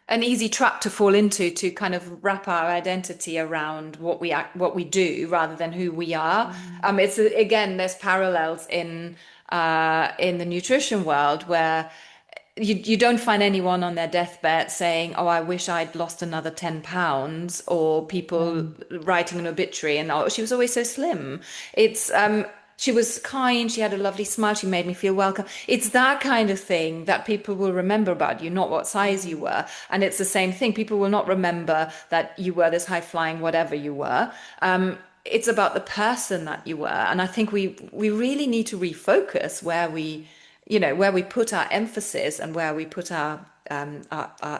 an easy trap to fall into, to kind of wrap our identity around what we do rather than who we are. Mm. It's again, there's parallels in the nutrition world where you don't find anyone on their deathbed saying, "Oh, I wish I'd lost another 10 pounds," or people No. writing an obituary and, "Oh, she was always so slim." It's she was kind, she had a lovely smile, she made me feel welcome. It's that kind of thing that people will remember about you, not what size you Mm. were. And it's the same thing. People will not remember that you were this high flying whatever you were. It's about the person that you were. And I think we really need to refocus where we put our emphasis and where we put our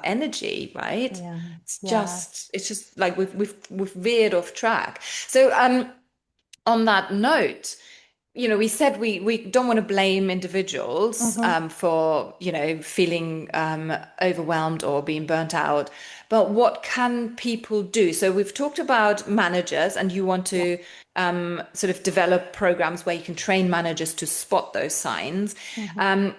energy, right? Yeah. It's Yeah. just like we've veered off track. So on that note, we said we don't want to blame individuals Hmm. for, feeling overwhelmed or being burnt out. But what can people do? So we've talked about managers, and you want Yeah. to sort of develop programs where you can train managers to spot those signs. Hmm. Um,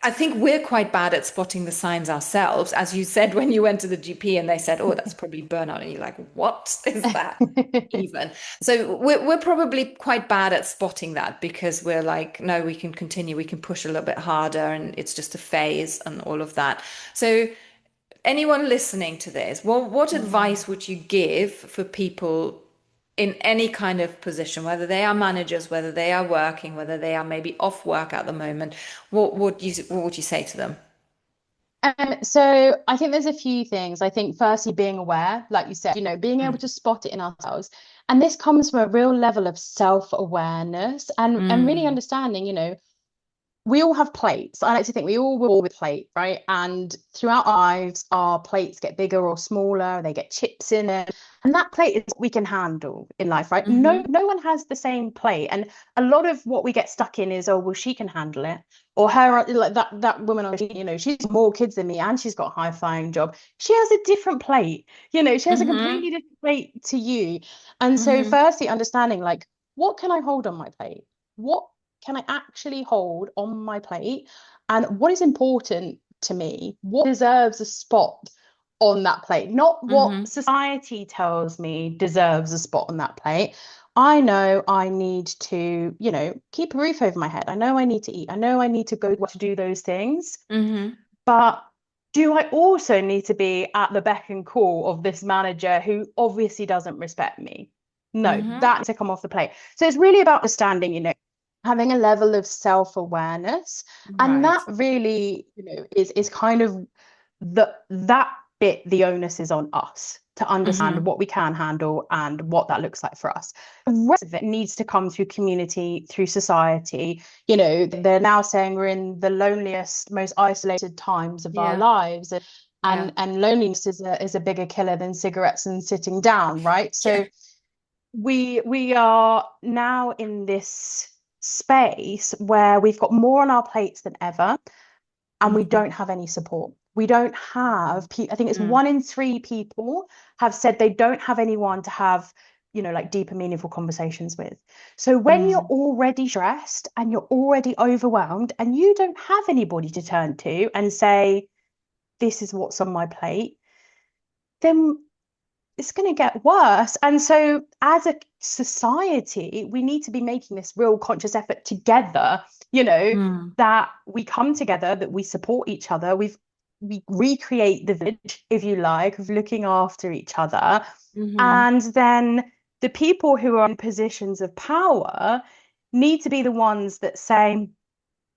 I think we're quite bad at spotting the signs ourselves. As you said, when you went to the GP and they said, "Oh, that's probably burnout," and you're like, "What is that even?" So we're probably quite bad at spotting that, because we're like, "No, we can continue, we can push a little bit harder, and it's just a phase and all of that." So anyone listening to this, well, what Mm. advice would you give for people in any kind of position, whether they are managers, whether they are working, whether they are maybe off work at the moment? What would you say to them? So I think there's a few things. I think firstly, being aware, like you said, being able Mm. to spot it in ourselves. And this comes from a real level of self-awareness and really Mm. understanding, we all have plates. I like to think we all were born with plate, right? And throughout our lives, our plates get bigger or smaller, they get chips in it. And that plate is what we can handle in life, right? No, Mm-hmm. no one has the same plate. And a lot of what we get stuck in is, oh, well, she can handle it. Or her, like that woman on, she's more kids than me and she's got a high-flying job. She has a different plate, she has a Mm-hmm. completely different plate to you. And so Mm-hmm. firstly, understanding like, what can I hold on my plate? What can I actually hold on my plate? And what is important to me? What deserves a spot on that plate? Not what Mm-hmm. society tells me deserves a spot on that plate. I know I need to, keep a roof over my head. I know I need to eat. I know I need to go to do those things. Mm-hmm. But do I also need to be at the beck and call of this manager who obviously doesn't respect me? No, Mm-hmm. that needs to come off the plate. So it's really about understanding, having a level of self-awareness. And that Right. really, is kind of that bit, the onus is on us to understand Mm-hmm. what we can handle and what that looks like for us. The rest of it needs to come through community, through society. They're now saying we're in the loneliest, most isolated times of our Yeah. lives. Yeah. And loneliness is a bigger killer than cigarettes and sitting down, right? Yeah. So we are now in this space where we've got more on our plates than ever, and we Mm-hmm. don't have any support. We don't have, I think it's Mm. 1 in 3 people have said they don't have anyone to have, like deeper, meaningful conversations with. So when you're Mm. already stressed and you're already overwhelmed and you don't have anybody to turn to and say, this is what's on my plate, then it's going to get worse. And so as a society, we need to be making this real conscious effort together, that we come together, that we support each other. We recreate the village, if you like, of looking after each other. And then the people who are in positions of power need to be the ones that say,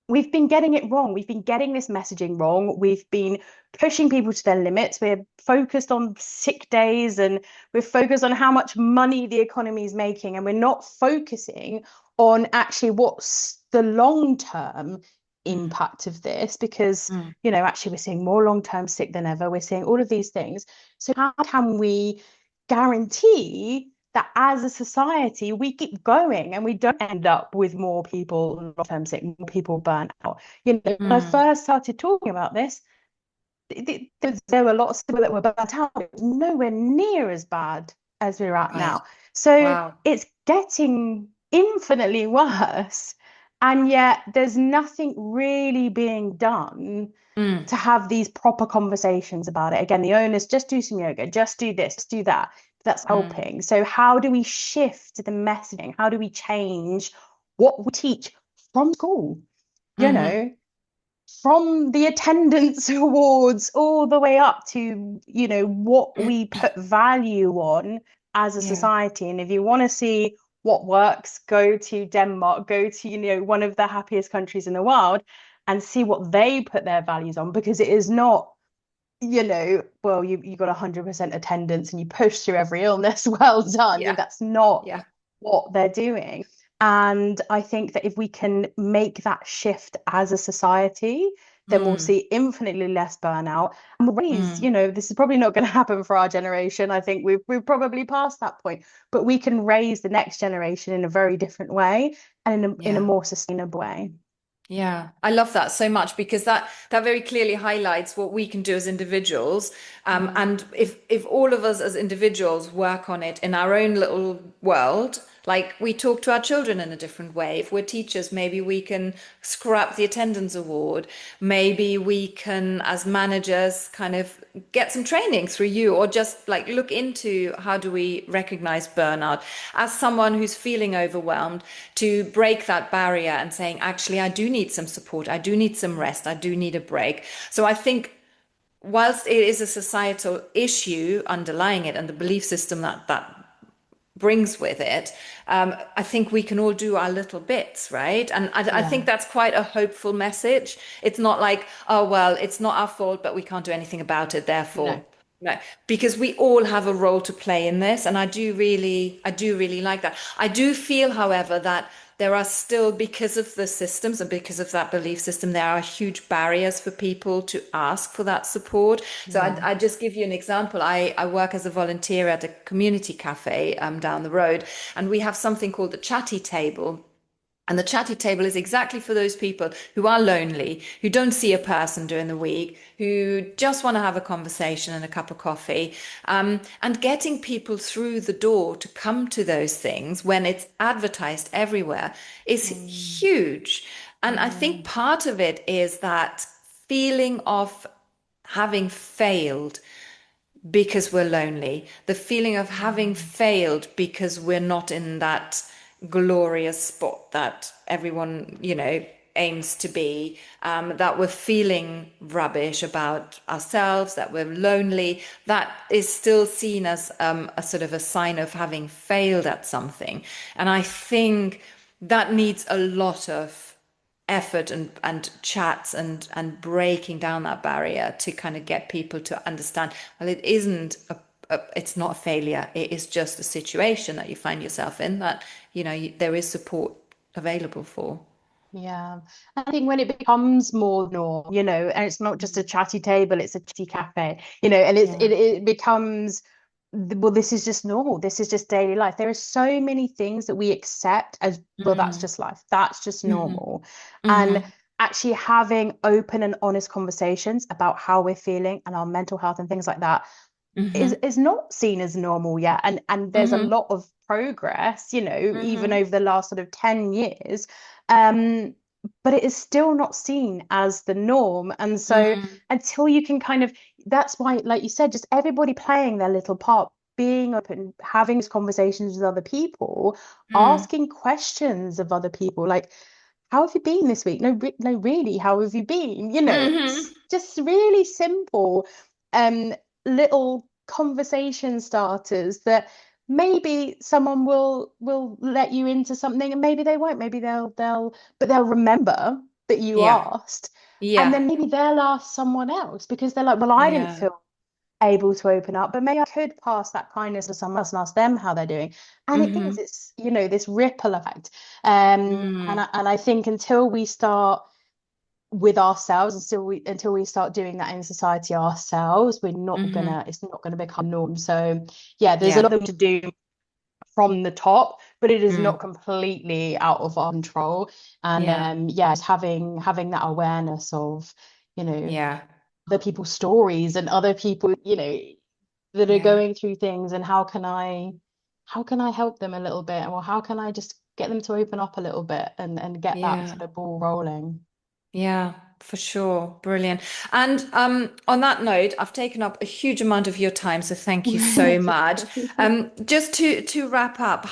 we've been getting it wrong. We've been getting this messaging wrong. We've been pushing people to their limits. We're focused on sick days and we're focused on how much money the economy is making. And we're not focusing on actually what's the long-term impact of this, because, actually we're seeing more long-term sick than ever. We're seeing all of these things. So how can we guarantee that as a society we keep going and we don't end up with more people long-term sick, more people burnt out? When I first started talking about this, there were lots of people that were burnt out. It was nowhere near as bad as we're at now. So it's getting infinitely worse, and yet there's nothing really being done to have these proper conversations about it. Again, the onus, just do some yoga, just do this, just do that. That's helping. So how do we shift the messaging? How do we change what we teach from school? From the attendance awards all the way up to, what we put value on as a society. And if you want to see what works, go to Denmark, go to, one of the happiest countries in the world, and see what they put their values on, because it is not, well, you got 100% attendance and you push through every illness. Well done. That's not what they're doing. And I think that if we can make that shift as a society, then we'll see infinitely less burnout. And we'll raise, this is probably not going to happen for our generation. I think we've probably passed that point, but we can raise the next generation in a very different way and in a more sustainable way. Yeah, I love that so much, because that very clearly highlights what we can do as individuals. And if all of us as individuals work on it in our own little world, like we talk to our children in a different way. If we're teachers, maybe we can scrap the attendance award. Maybe we can, as managers, kind of get some training through you, or just like look into how do we recognize burnout as someone who's feeling overwhelmed, to break that barrier and saying, actually, I do need some support. I do need some rest. I do need a break. So I think whilst it is a societal issue underlying it and the belief system that brings with it, I think we can all do our little bits, right? And I think that's quite a hopeful message. It's not like, oh, well, it's not our fault, but we can't do anything about it, therefore. No, because we all have a role to play in this. And I do really like that. I do feel, however, that there are still, because of the systems and because of that belief system, there are huge barriers for people to ask for that support. So I just give you an example. I work as a volunteer at a community cafe down the road, and we have something called the chatty table. And the chatty table is exactly for those people who are lonely, who don't see a person during the week, who just want to have a conversation and a cup of coffee. And getting people through the door to come to those things when it's advertised everywhere is huge. And I think part of it is that feeling of having failed because we're lonely, the feeling of having failed because we're not in that glorious spot that everyone, aims to be, that we're feeling rubbish about ourselves, that we're lonely, that is still seen as a sort of a sign of having failed at something. And I think that needs a lot of effort and chats and breaking down that barrier to kind of get people to understand, well, it isn't it's not a failure. It is just a situation that you find yourself in that, there is support available for. Yeah. I think when it becomes more normal, and it's not just a chatty table, it's a chatty cafe, and it becomes, well, this is just normal. This is just daily life. There are so many things that we accept as, well, that's just life. That's just normal. And actually having open and honest conversations about how we're feeling and our mental health and things like that is not seen as normal yet. And there's a lot of progress, even over the last sort of 10 years. But it is still not seen as the norm. And so until you can kind of, that's why, like you said, just everybody playing their little part, being open, having these conversations with other people, Mm. asking questions of other people, like, how have you been this week? No, no, really, how have you been? You know, Mm-hmm. just really simple, little conversation starters that maybe someone will let you into something, and maybe they won't. Maybe but they'll remember that you Yeah. asked, and Yeah. then maybe they'll ask someone else because they're like, well, I didn't Yeah. feel able to open up, but maybe I could pass that kindness to someone else and ask them how they're doing. And it Mm-hmm. does, it's, you know, this ripple effect. Mm. And I think until we start with ourselves, until we start doing that in society ourselves, Mm-hmm. it's not gonna become norm. So yeah, there's a Yeah. lot to do from the top, but it is Mm. not completely out of our control. And Yeah. yeah, it's having that awareness of, you know, Yeah. other people's stories and other people, you know, that are Yeah. going through things, and how can I help them a little bit, or how can I just get them to open up a little bit and get that Yeah. sort of ball rolling. Yeah, for sure. Brilliant. And on that note, I've taken up a huge amount of your time, so thank you so much. Just to wrap up,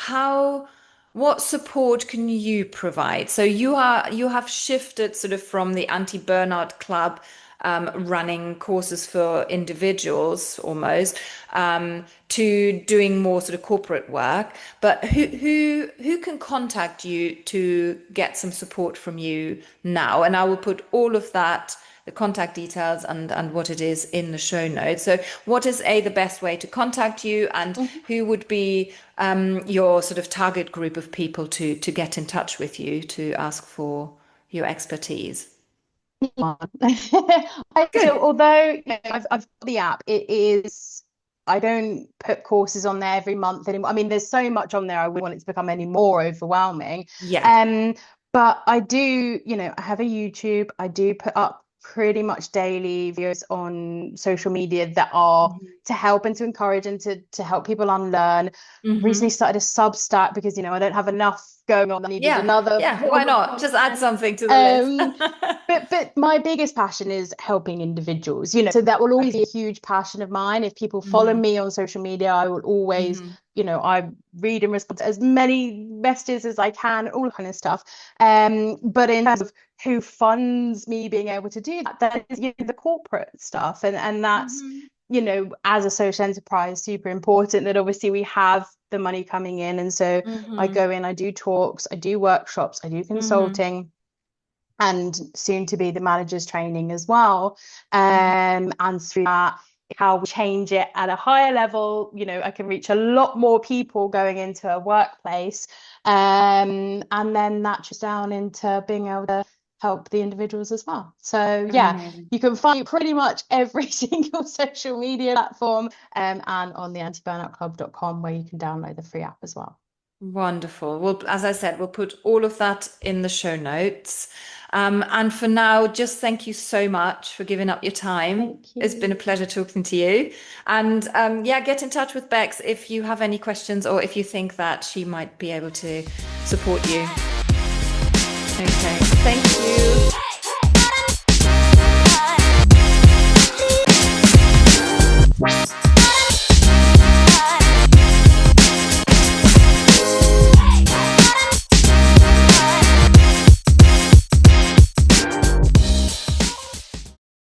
what support can you provide? So you have shifted sort of from the Anti-Burnout Club, running courses for individuals almost, to doing more sort of corporate work. But who can contact you to get some support from you now? And I will put all of that, the contact details and what it is, in the show notes. So what is the best way to contact you, and who would be your sort of target group of people to get in touch with you to ask for your expertise? So Good. although, you know, I've got the app, it is, I don't put courses on there every month anymore. I mean, there's so much on there, I wouldn't want it to become any more overwhelming. Yeah. Um, but I do, you know, I have a YouTube. I do put up pretty much daily videos on social media that are to help and to encourage and to help people unlearn. Recently Mm-hmm. started a Substack because, you know, I don't have enough going on. I needed Yeah. another Yeah. Why form of not? Just add content. something to the list. Um, but my biggest passion is helping individuals, you know, so that will always be a huge passion of mine. If people follow Mm-hmm. me on social media, I will always, Mm-hmm. you know, I read and respond to as many messages as I can, all kind of stuff. But in terms of who funds me being able to do that, that is, you know, the corporate stuff, and that's, Mm-hmm. you know, as a social enterprise, super important that obviously we have the money coming in, and so I Mm-hmm. go in, I do talks, I do workshops, I do Mm-hmm. consulting, and soon to be the manager's training as well. Mm-hmm. And through that, how we change it at a higher level, you know, I can reach a lot more people going into a workplace. And then that just down into being able to help the individuals as well. So yeah, Amazing. you can find pretty much every single social media platform, and on the antiburnoutklub.com, where you can download the free app as well. Wonderful. Well, as I said, we'll put all of that in the show notes. And for now, just thank you so much for giving up your time. Thank It's been a you. pleasure talking to you. And yeah, get in touch with Bex if you have any questions, or if you think that she might be able to support you. Okay. Thank you.